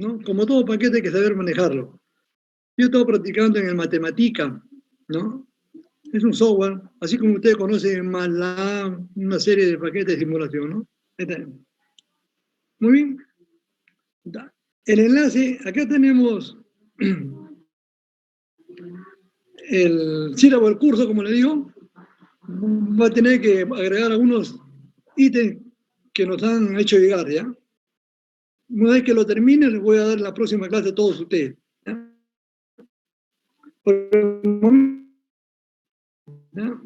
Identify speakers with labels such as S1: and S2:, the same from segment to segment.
S1: ¿no? Como todo paquete hay que saber manejarlo. Yo he estado practicando en el Matematica, ¿no? Es un software, así como ustedes conocen MATLAB, una serie de paquetes de simulación, ¿no? Muy bien. El enlace, acá tenemos el sílabo del curso, como le digo. Va a tener que agregar algunos ítems que nos han hecho llegar, ¿ya? Una vez que lo termine, les voy a dar la próxima clase a todos ustedes, ¿ya? Por el momento, ¿ya?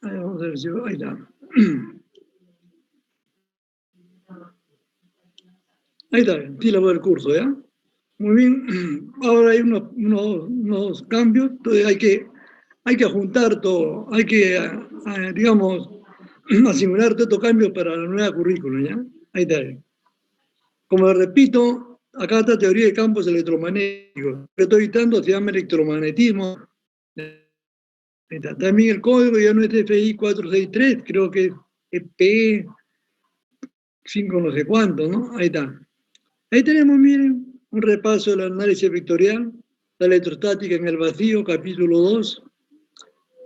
S1: Vamos a ver si... Ahí está. Ahí está, sílabo del curso, ¿ya? Muy bien. Ahora hay unos cambios, entonces hay que juntar todo, hay que, digamos, asimilar todos estos cambios para la nueva currícula, ¿ya? Ahí está. Como repito, acá está teoría de campos electromagnéticos. Lo que estoy dictando se llama electromagnetismo. Ahí está. También el código ya no es FI 463, creo que es P5 no sé cuánto, ¿no? Ahí está. Ahí tenemos, miren, un repaso del análisis vectorial, la electrostática en el vacío, capítulo 2,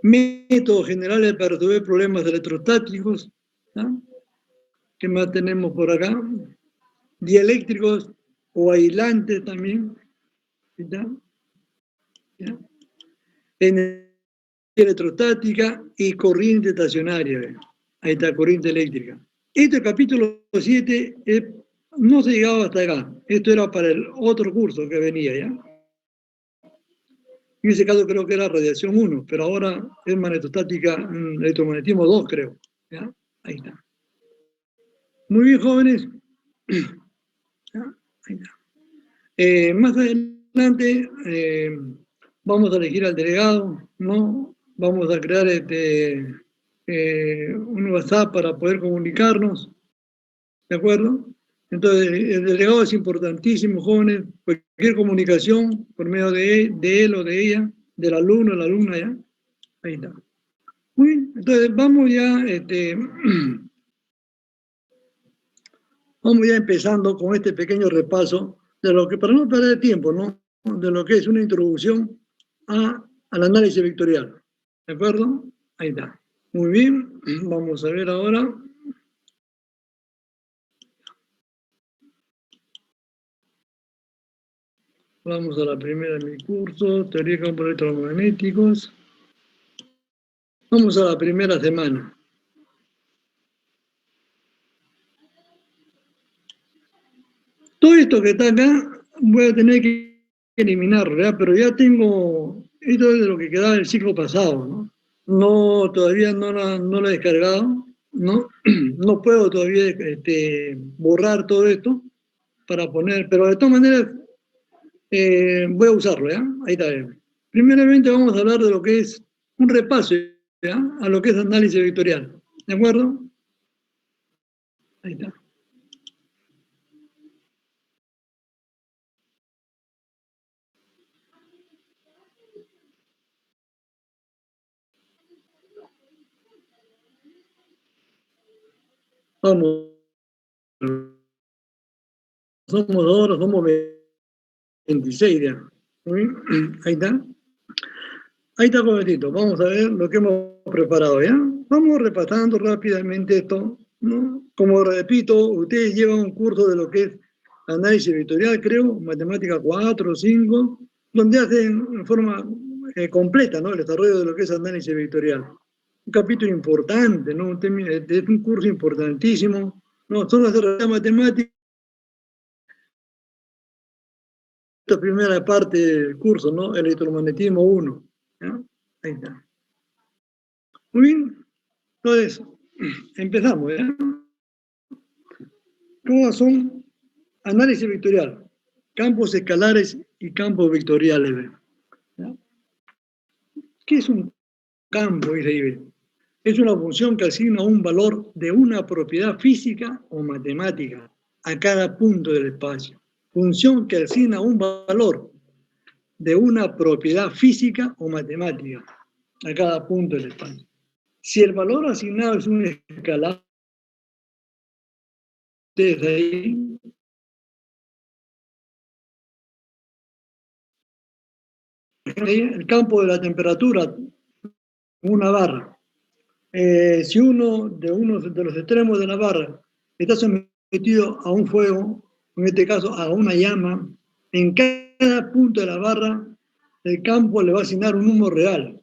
S1: métodos generales para resolver problemas electrostáticos, ¿no? ¿Qué más tenemos por acá? Dieléctricos o aislantes también, ¿está? ¿Ya? Energía electrostática y corriente estacionaria. Ahí está, corriente eléctrica. Este capítulo 7 no se llegaba hasta acá. Esto era para el otro curso que venía, ¿ya? En ese caso creo que era radiación 1, pero ahora es magnetostática, electromagnetismo 2, creo. ¿Ya? Ahí está. Muy bien, jóvenes. ¿Ya? Ahí está. Más adelante vamos a elegir al delegado, ¿no? Vamos a crear un WhatsApp para poder comunicarnos, ¿de acuerdo? Entonces, el delegado es importantísimo, jóvenes. Cualquier comunicación por medio de él o de ella, del alumno o la alumna, ¿ya? Ahí está. Muy bien, entonces vamos ya, vamos ya empezando con este pequeño repaso de lo que, para no perder tiempo, ¿no? De lo que es una introducción al análisis vectorial. ¿De acuerdo? Ahí está. Muy bien, vamos a ver ahora. Vamos a la primera de mi curso, teoría de campos electromagnéticos. Vamos a la primera semana. Todo esto que está acá voy a tener que eliminarlo, ¿ya? Pero ya tengo, esto es de lo que quedaba del ciclo pasado, ¿no? No, todavía no lo he descargado, ¿no? No puedo todavía borrar todo esto para poner, pero de todas maneras voy a usarlo, ¿ya? Ahí está bien. Primeramente vamos a hablar de lo que es un repaso, ¿ya? A lo que es análisis vectorial, ¿de acuerdo? Ahí está. Vamos. Somos 26 ya. Ahí está. Ahí está, jovencito. Vamos a ver lo que hemos preparado, ¿ya? Vamos repasando rápidamente esto, ¿no? Como repito, ustedes llevan un curso de lo que es análisis vectorial, creo, matemática 4 o 5, donde hacen en forma completa, ¿no? El desarrollo de lo que es análisis vectorial. Un capítulo importante, ¿no? Es un curso importantísimo, ¿no? Son las herramientas matemáticas. Esta primera parte del curso, ¿no? Electromagnetismo 1. ¿Ya? Ahí está. Muy bien. Entonces, empezamos, ¿ya? ¿Cómo son? Análisis vectorial. Campos escalares y campos vectoriales. ¿Ya? ¿Qué es un campo? Es una función que asigna un valor de una propiedad física o matemática a cada punto del espacio. Función que asigna un valor de una propiedad física o matemática a cada punto del espacio. Si el valor asignado es un escalar, desde ahí, el campo de la temperatura, una barra. Si uno de los extremos de la barra está sometido a un fuego, en este caso a una llama, en cada punto de la barra, el campo le va a asignar un número real.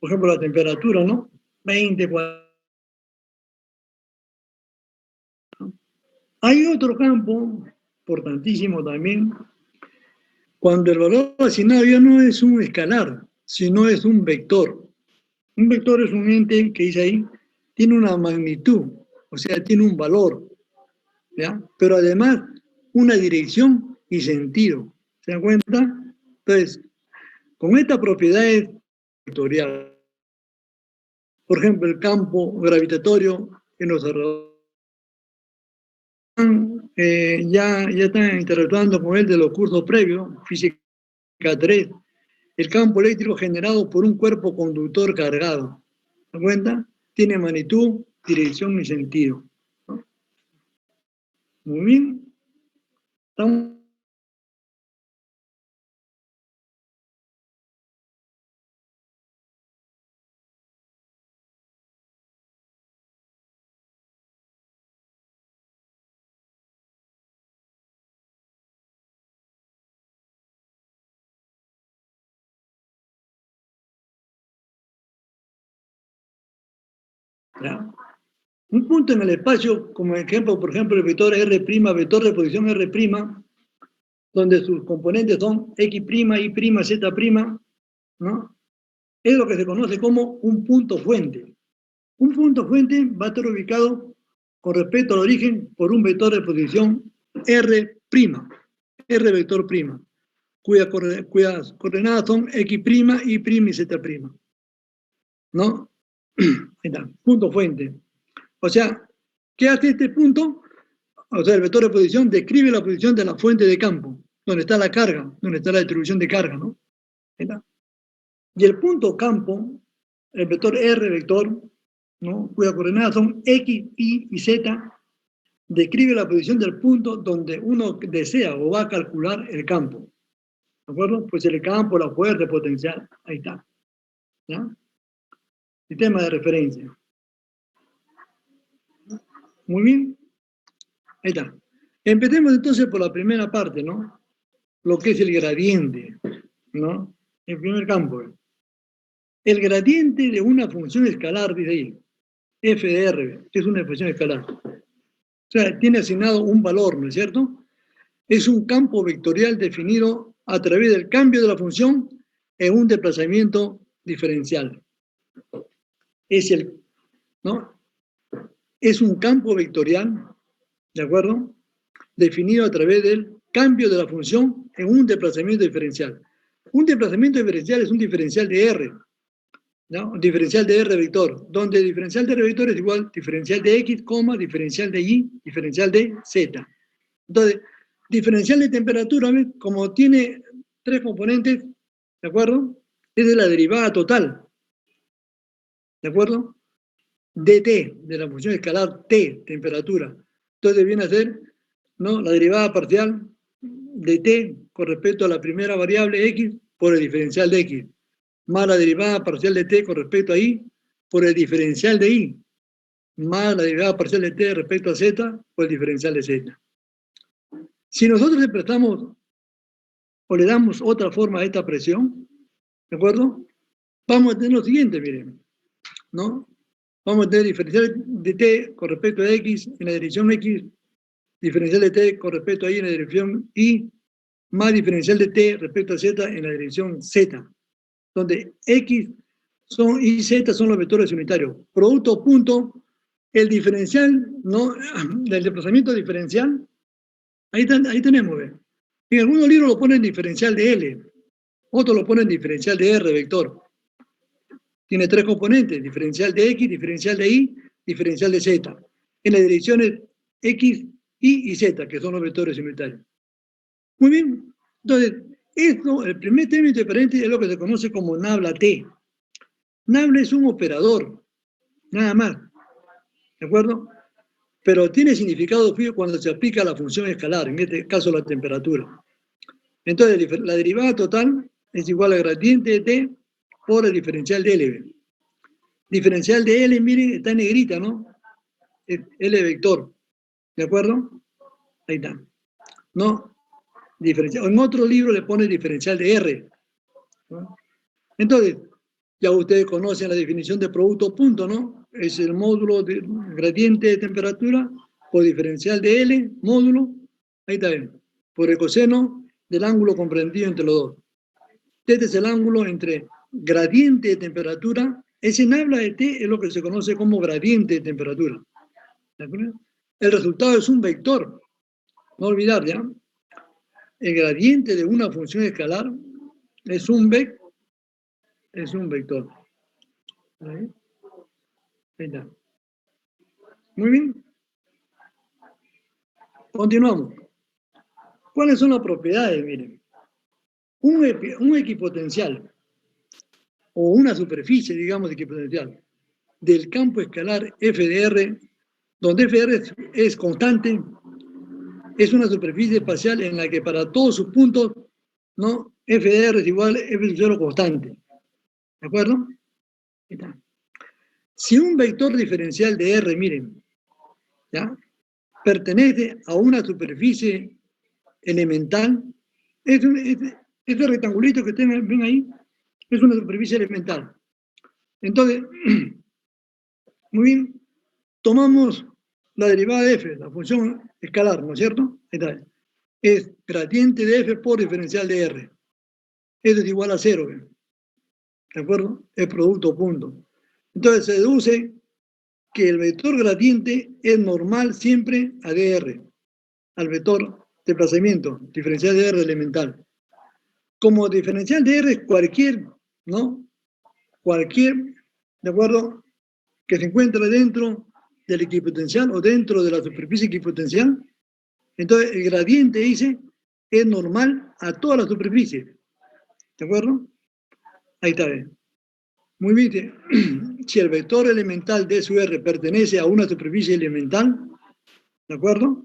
S1: Por ejemplo, la temperatura, ¿no? 20, 40. Hay otro campo, importantísimo también, cuando el valor asignado ya no es un escalar, sino es un vector. Un vector es un ente que dice ahí, tiene una magnitud, o sea, tiene un valor, ¿ya? Pero además una dirección y sentido. ¿Se dan cuenta? Entonces, con esta propiedad vectorial, por ejemplo, el campo gravitatorio que nos alrededor, ya están interactuando con él de los cursos previos, física 3, el campo eléctrico generado por un cuerpo conductor cargado. ¿Se dan cuenta? Tiene magnitud, dirección y sentido, ¿no? Muy bien. Estamos. ¿Ya? Un punto en el espacio, como ejemplo, por ejemplo, el vector R', vector de posición R', donde sus componentes son X', Y', Z', ¿no? Es lo que se conoce como un punto fuente. Un punto fuente va a estar ubicado con respecto al origen por un vector de posición R', R vector prima, cuyas coordenadas son X', Y' y Z', ¿no? Ahí está, punto fuente. O sea, ¿qué hace este punto? O sea, el vector de posición describe la posición de la fuente de campo, donde está la carga, donde está la distribución de carga, ¿no? Ahí está. Y el punto campo, el vector R vector, ¿no? Cuyas coordenadas son X, Y y Z, describe la posición del punto donde uno desea o va a calcular el campo. ¿De acuerdo? Pues el campo, la fuerza, el potencial, ahí está. ¿Ya? Sistema de referencia. Muy bien. Ahí está. Empecemos entonces por la primera parte, ¿no? Lo que es el gradiente, ¿no? El primer campo. El gradiente de una función escalar, dice ahí, f de r, que es una función escalar. O sea, tiene asignado un valor, ¿no es cierto? Es un campo vectorial definido a través del cambio de la función en un desplazamiento diferencial. ¿No? Es un campo vectorial, ¿de acuerdo? Definido a través del cambio de la función en un desplazamiento diferencial. Un desplazamiento diferencial es un diferencial de R, ¿no? Un diferencial de R vector, donde el diferencial de R vector es igual diferencial de X, diferencial de Y, diferencial de Z. Entonces, diferencial de temperatura, como tiene tres componentes, ¿de acuerdo? Es de la derivada total, ¿de acuerdo? dt, de la función escalar T, temperatura. Entonces viene a ser, ¿no?, la derivada parcial de T con respecto a la primera variable X por el diferencial de X, más la derivada parcial de T con respecto a Y por el diferencial de Y, más la derivada parcial de T respecto a Z por el diferencial de Z. Si nosotros le prestamos o le damos otra forma a esta presión, ¿de acuerdo? Vamos a tener lo siguiente, miren, ¿no? Vamos a tener diferencial de T con respecto a X en la dirección X, diferencial de T con respecto a Y en la dirección Y, más diferencial de T respecto a Z en la dirección Z, donde X y Z son los vectores unitarios. Producto punto, el diferencial, ¿no?, del desplazamiento diferencial, ahí tenemos, ¿ve? En algunos libros lo ponen diferencial de L, otros lo ponen diferencial de R vector. Tiene tres componentes, diferencial de X, diferencial de Y, diferencial de Z, en las direcciones X, Y y Z, que son los vectores unitarios. Muy bien, entonces, esto, el primer término diferente es lo que se conoce como nabla T. Nabla es un operador, nada más, ¿de acuerdo? Pero tiene significado fijo cuando se aplica la función escalar, en este caso la temperatura. Entonces, la derivada total es igual al gradiente de T por el diferencial de L. Diferencial de L, miren, está en negrita, ¿no? L vector, ¿de acuerdo? Ahí está. ¿No? Diferencial. En otro libro le pone diferencial de R, ¿no? Entonces, ya ustedes conocen la definición de producto punto, ¿no? Es el módulo de gradiente de temperatura por diferencial de L, módulo, ahí está bien, por el coseno del ángulo comprendido entre los dos. Este es el ángulo entre gradiente de temperatura, ese en habla de T es lo que se conoce como gradiente de temperatura. ¿De acuerdo? El resultado es un vector, no olvidar, ¿ya? El gradiente de una función escalar es un vector. Ahí está. Muy bien. Continuamos. ¿Cuáles son las propiedades? Miren. Un equipotencial o una superficie, digamos, equipotencial del campo escalar f de r, donde f de r es constante, es una superficie espacial en la que para todos sus puntos, ¿no? F de r es igual a f de 0 constante. ¿De acuerdo? Ahí está. Si un vector diferencial de R, miren, ¿ya? Pertenece a una superficie elemental, este rectangulito que ustedes ven ahí, es una superficie elemental. Entonces, muy bien, tomamos la derivada de f, la función escalar, ¿no es cierto? Ahí está. Es gradiente de f por diferencial de r. Eso es igual a 0, ¿de acuerdo? Es producto punto. Entonces se deduce que el vector gradiente es normal siempre a dr, al vector desplazamiento, diferencial de r elemental. Como diferencial de r es cualquier, ¿no? Cualquier, ¿de acuerdo? Que se encuentre dentro del equipotencial o dentro de la superficie equipotencial. Entonces, el gradiente, dice, es normal a todas las superficies. ¿De acuerdo? Ahí está bien. Muy bien. Si el vector elemental de su R pertenece a una superficie elemental, ¿de acuerdo?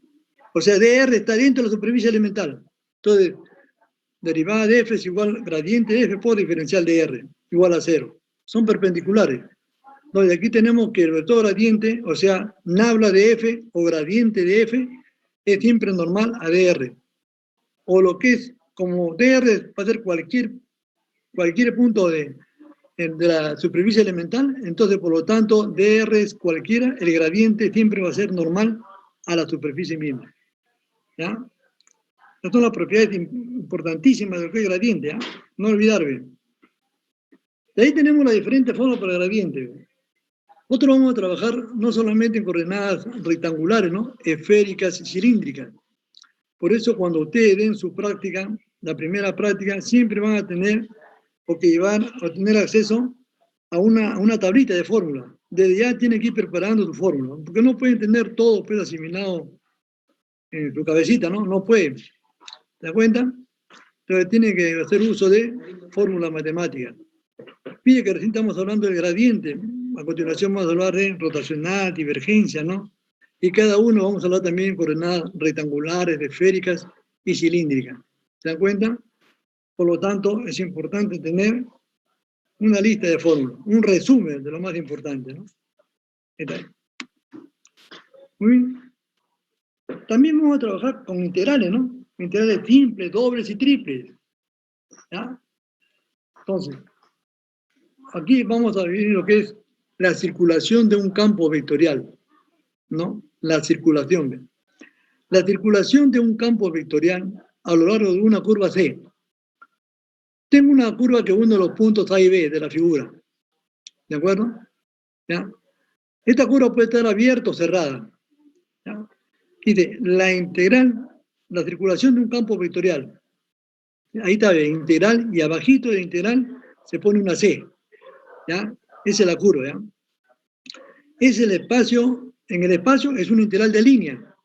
S1: O sea, dr está dentro de la superficie elemental. Entonces, derivada de f es igual gradiente de f por diferencial de r, igual a 0. Son perpendiculares. Entonces, aquí tenemos que el vector gradiente, o sea, nabla de f o gradiente de f, es siempre normal a dr. O lo que es, como dr va a ser cualquier punto de la superficie elemental, entonces, por lo tanto, dr es cualquiera, el gradiente siempre va a ser normal a la superficie misma. ¿Ya? Estas son las propiedades importantísimas del gradiente, ¿ya? No olvidar bien. De ahí tenemos las diferentes formas para el gradiente. Nosotros vamos a trabajar no solamente en coordenadas rectangulares, ¿no? Esféricas y cilíndricas. Por eso cuando ustedes den su práctica, la primera práctica, siempre van a tener o que llevar o tener acceso a una tablita de fórmula. Desde ya tienen que ir preparando su fórmula, porque no pueden tener todo pues, asimilado en su cabecita, ¿no? No pueden. ¿Te das cuenta? Entonces tienen que hacer uso de fórmulas matemáticas. Pide que recién estamos hablando del gradiente. A continuación vamos a hablar de rotacional, divergencia, ¿no? Y cada uno vamos a hablar también de coordenadas rectangulares, esféricas y cilíndricas. ¿Se dan cuenta? Por lo tanto, es importante tener una lista de fórmulas, un resumen de lo más importante, ¿no? Muy bien. También vamos a trabajar con integrales, ¿no? Integrales simples, dobles y triples. ¿Ya? Entonces, aquí vamos a ver lo que es la circulación de un campo vectorial, ¿no? La circulación. La circulación de un campo vectorial a lo largo de una curva C. Tengo una curva que une los puntos A y B de la figura. ¿De acuerdo? ¿Ya? Esta curva puede estar abierta o cerrada. ¿Ya? Dice, la integral, la circulación de un campo vectorial. Ahí está bien, integral, y abajito de la integral se pone una C. ¿Ya? Esa es la curva. ¿Ya? Es el espacio, en el espacio es una integral de línea.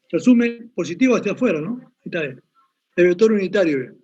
S1: resumen positivo hacia afuera, ¿no? Ahí está, el vector unitario.